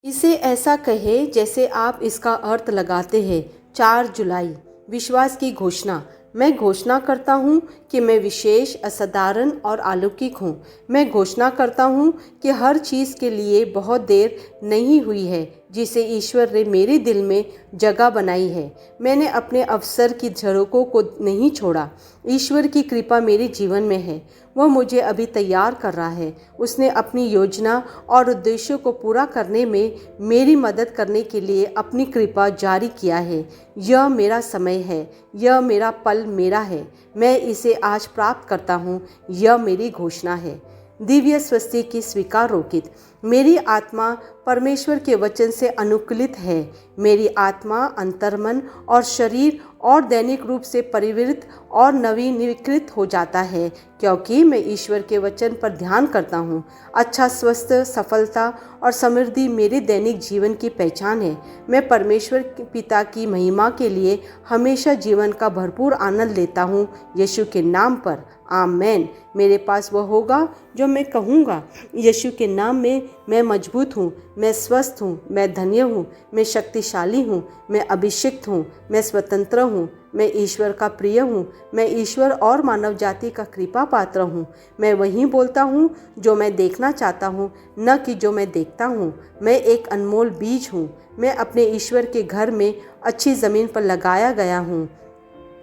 इसे ऐसा कहे जैसे आप इसका अर्थ लगाते हैं। 4 जुलाई, विश्वास की घोषणा। मैं घोषणा करता हूँ कि मैं विशेष, असाधारण और अलौकिक हूँ। मैं घोषणा करता हूँ कि हर चीज़ के लिए बहुत देर नहीं हुई है जिसे ईश्वर ने मेरे दिल में जगह बनाई है। मैंने अपने अवसर की झरोकों को नहीं छोड़ा। ईश्वर की कृपा मेरे जीवन में है। वह मुझे अभी तैयार कर रहा है। उसने अपनी योजना और उद्देश्यों को पूरा करने में मेरी मदद करने के लिए अपनी कृपा जारी किया है। यह मेरा समय है। यह मेरा पल मेरा है। मैं इसे आज प्राप्त करता हूँ। यह मेरी घोषणा है। दिव्य स्वस्ति की स्वीकार रोकित। मेरी आत्मा परमेश्वर के वचन से अनुकूलित है। मेरी आत्मा, अंतर्मन और शरीर और दैनिक रूप से परिवर्तित और नवीनीकृत हो जाता है क्योंकि मैं ईश्वर के वचन पर ध्यान करता हूँ। अच्छा स्वास्थ्य, सफलता और समृद्धि मेरे दैनिक जीवन की पहचान है। मैं परमेश्वर पिता की महिमा के लिए हमेशा जीवन का भरपूर आनंद लेता हूँ। यीशु के नाम पर आमेन। मेरे पास वह होगा जो मैं कहूँगा। यीशु के नाम में मैं मजबूत हूँ, मैं स्वस्थ हूँ, मैं धन्य हूँ, मैं शक्तिशाली हूँ, मैं अभिषिक्त हूँ, मैं स्वतंत्र हूँ, मैं ईश्वर का प्रिय हूँ, मैं ईश्वर और मानव जाति का कृपा पात्र हूँ। मैं वही बोलता हूँ जो मैं देखना चाहता हूँ, न कि जो मैं देखता हूँ। मैं एक अनमोल बीज हूँ। मैं अपने ईश्वर के घर में अच्छी ज़मीन पर लगाया गया हूँ।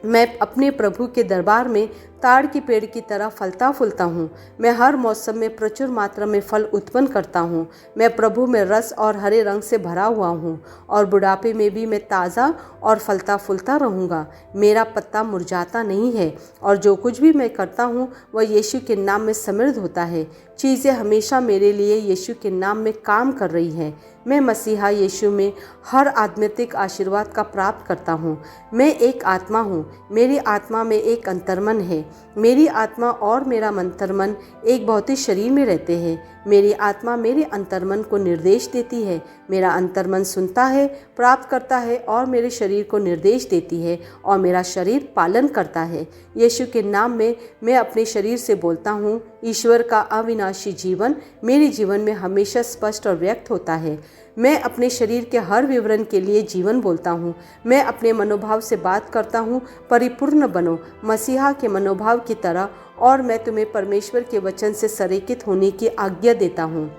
मैं अपने प्रभु के दरबार में ताड़ के पेड़ की तरह फलता फूलता हूँ। मैं हर मौसम में प्रचुर मात्रा में फल उत्पन्न करता हूँ। मैं प्रभु में रस और हरे रंग से भरा हुआ हूँ और बुढ़ापे में भी मैं ताज़ा और फलता फूलता रहूँगा। मेरा पत्ता मुरझाता नहीं है और जो कुछ भी मैं करता हूँ वह यीशु के नाम में समृद्ध होता है। चीज़ें हमेशा मेरे लिए यीशु के नाम में काम कर रही हैं। मैं मसीहा यीशु में हर आध्यात्मिक आशीर्वाद का प्राप्त करता हूँ। मैं एक आत्मा हूँ। मेरी आत्मा में एक अंतर्मन है। मेरी आत्मा और मेरा अंतर्मन एक भौतिक शरीर में रहते हैं। मेरी आत्मा मेरे अंतर्मन को निर्देश देती है। मेरा अंतर्मन सुनता है, प्राप्त करता है और मेरे शरीर को निर्देश देती है और मेरा शरीर पालन करता है। यीशु के नाम में मैं अपने शरीर से बोलता हूँ। ईश्वर का अविनाशी जीवन मेरे जीवन में हमेशा स्पष्ट और व्यक्त होता है। मैं अपने शरीर के हर विवरण के लिए जीवन बोलता हूँ। मैं अपने मनोभाव से बात करता हूँ, परिपूर्ण बनो मसीहा के मनोभाव की तरह, और मैं तुम्हें परमेश्वर के वचन से संरेखित होने की आज्ञा देता हूँ।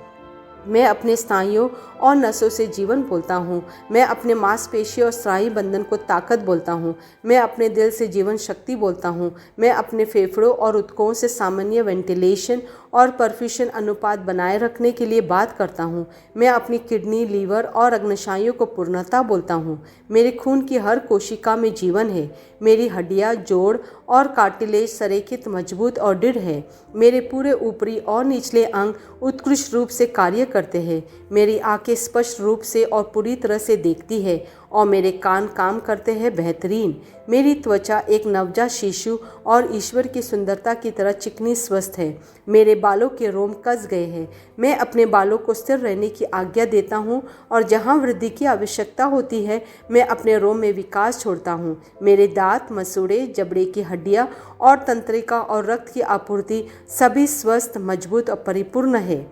मैं अपने स्नायुओं और नसों से जीवन बोलता हूँ। मैं अपने मांसपेशियों और स्नायु बंधन को ताकत बोलता हूँ। मैं अपने दिल से जीवन शक्ति बोलता हूँ। मैं अपने फेफड़ों और ऊतकों से सामान्य वेंटिलेशन और परफ्यूशन अनुपात बनाए रखने के लिए बात करता हूँ। मैं अपनी किडनी, लीवर और अग्न्याशयों को पूर्णता बोलता हूँ। मेरे खून की हर कोशिका में जीवन है। मेरी हड्डियाँ, जोड़ और कार्टिलेज संरेखित, मजबूत और दृढ़ है। मेरे पूरे ऊपरी और निचले अंग उत्कृष्ट रूप से कार्य करते हैं। मेरी आंखें स्पष्ट रूप से और पूरी तरह से देखती है और मेरे कान काम करते हैं बेहतरीन। मेरी त्वचा एक नवजात शिशु और ईश्वर की सुंदरता की तरह चिकनी स्वस्थ है। मेरे बालों के रोम कस गए हैं। मैं अपने बालों को स्थिर रहने की आज्ञा देता हूँ और जहाँ वृद्धि की आवश्यकता होती है मैं अपने रोम में विकास छोड़ता हूँ। मेरे दांत, मसूड़े, जबड़े की हड्डियाँ और तंत्रिका और रक्त की आपूर्ति सभी स्वस्थ, मजबूत और परिपूर्ण है।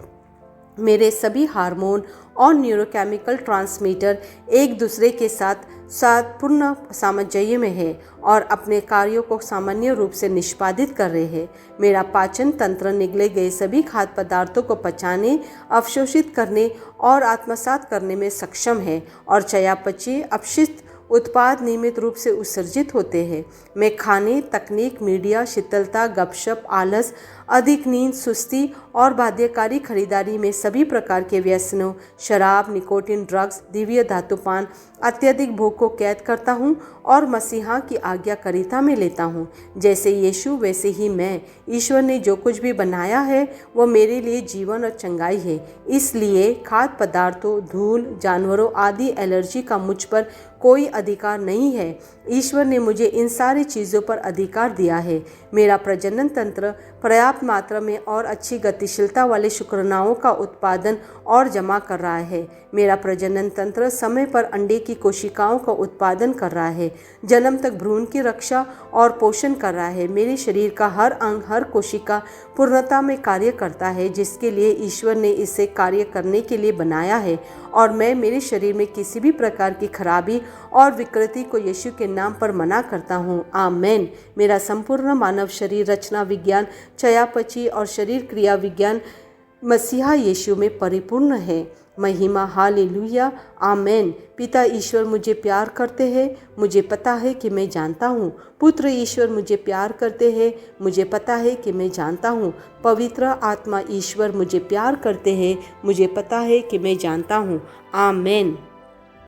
मेरे सभी हार्मोन और न्यूरोकेमिकल ट्रांसमीटर एक दूसरे के साथ पूर्ण सामंजस्य में है और अपने कार्यों को सामान्य रूप से निष्पादित कर रहे हैं। मेरा पाचन तंत्र निगले गए सभी खाद्य पदार्थों को पचाने, अवशोषित करने और आत्मसात करने में सक्षम है और चयापचय अपशिष्ट उत्पाद नियमित रूप से उत्सर्जित होते हैं। मैं खाने, तकनीक, मीडिया, शीतलता, गपशप, आलस, अधिक नींद, सुस्ती और बाध्यकारी खरीदारी में सभी प्रकार के व्यसनों, शराब, निकोटिन, ड्रग्स, दिव्य धातुपान, अत्यधिक भूख को कैद करता हूँ और मसीहा की आज्ञाकारिता में लेता हूँ। जैसे यीशु वैसे ही मैं। ईश्वर ने जो कुछ भी बनाया है वो मेरे लिए जीवन और चंगाई है। इसलिए खाद्य पदार्थों, धूल, जानवरों आदि एलर्जी का मुझ पर कोई अधिकार नहीं है। ईश्वर ने मुझे इन सारी चीज़ों पर अधिकार दिया है। मेरा प्रजनन तंत्र पर्याप्त मात्रा में और अच्छी गतिशीलता वाले शुक्राणुओं का उत्पादन और जमा कर रहा है। मेरा प्रजनन तंत्र समय पर अंडे की कोशिकाओं का उत्पादन कर रहा है, जन्म तक भ्रूण की रक्षा और पोषण कर रहा है। मेरे शरीर का हर अंग, हर कोशिका पूर्णता में कार्य करता है जिसके लिए ईश्वर ने इसे कार्य करने के लिए बनाया है और मैं मेरे शरीर में किसी भी प्रकार की खराबी और विकृति को यीशु के नाम पर मना करता हूँ। आमेन। मेरा संपूर्ण मानव शरीर रचना विज्ञान, चयापचय और शरीर क्रिया विज्ञान मसीहा यीशु में परिपूर्ण है। महिमा हालेलुया आमेन। पिता ईश्वर मुझे प्यार करते हैं, मुझे पता है कि मैं जानता हूँ। पुत्र ईश्वर मुझे प्यार करते हैं, मुझे पता है कि मैं जानता हूँ। पवित्र आत्मा ईश्वर मुझे प्यार करते हैं, मुझे पता है कि मैं जानता हूँ। आमेन।